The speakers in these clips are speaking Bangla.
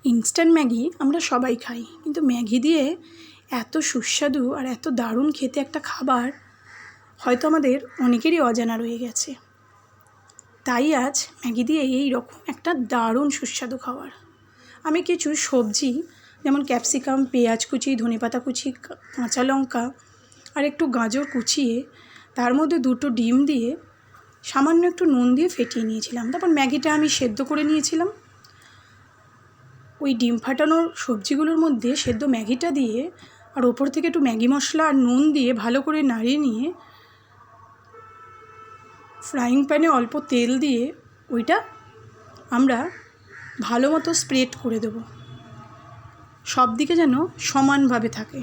ইনস্ট্যান্ট ম্যাগি আমরা সবাই খাই, কিন্তু ম্যাগি দিয়ে এত সুস্বাদু আর এত দারুণ খেতে একটা খাবার হয়তো আমাদের অনেকেরই অজানা রয়ে গেছে। তাই আজ ম্যাগি দিয়ে এই রকম একটা দারুণ সুস্বাদু খাবার। আমি কিছু সবজি যেমন ক্যাপসিকাম, পেঁয়াজ কুচি, ধনেপাতা কুচি, কাঁচা লঙ্কা আর একটু গাজর কুচিয়ে তার মধ্যে 2টো ডিম দিয়ে সামান্য একটু নুন দিয়ে ফেটিয়ে নিয়েছিলাম। তারপর ম্যাগিটা আমি সেদ্ধ করে নিয়েছিলাম। ওই ডিম ফাটানোর সবজিগুলোর মধ্যে সেদ্ধ ম্যাগিটা দিয়ে আর ওপর থেকে একটু ম্যাগি মশলা আর নুন দিয়ে ভালো করে নাড়িয়ে নিয়ে ফ্রাইং প্যানে অল্প তেল দিয়ে ওইটা আমরা ভালো মতো স্প্রেড করে দেবো, সব দিকে যেন সমানভাবে থাকে।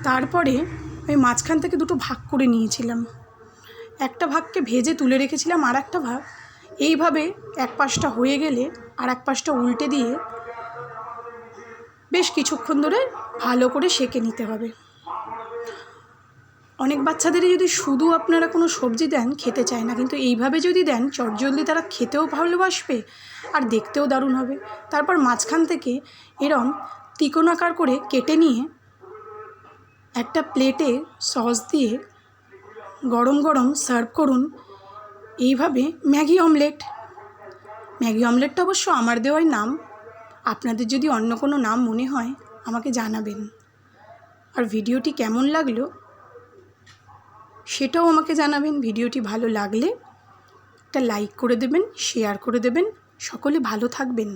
তারপরে আমি মাঝখান থেকে 2টো ভাগ করে নিয়েছিলাম। একটা ভাগকে ভেজে তুলে রেখেছিলাম, আর একটা ভাগ এইভাবে এক পাশটা হয়ে গেলে আর এক পাশটা উল্টে দিয়ে বেশ কিছুক্ষণ ধরে ভালো করে সেঁকে নিতে হবে। অনেক বাচ্চাদেরই যদি শুধু আপনারা কোনো সবজি দেন খেতে চায় না, কিন্তু এইভাবে যদি দেন চটজলদি তারা খেতেও ভালোবাসবে আর দেখতেও দারুণ হবে। তারপর মাঝখান থেকে এরম ত্রিকোণাকার করে কেটে নিয়ে একটা প্লেটে সস দিয়ে গরম গরম সার্ভ করুন। এইভাবে ম্যাগি অমলেটটা অবশ্য আমার দেওয়াই নাম, আপনাদের যদি অন্য কোনো নাম মনে হয় আমাকে জানাবেন। আর ভিডিওটি কেমন লাগলো সেটাও আমাকে জানাবেন। ভিডিওটি ভালো লাগলে একটা লাইক করে দেবেন, শেয়ার করে দেবেন। সকলে ভালো থাকবেন।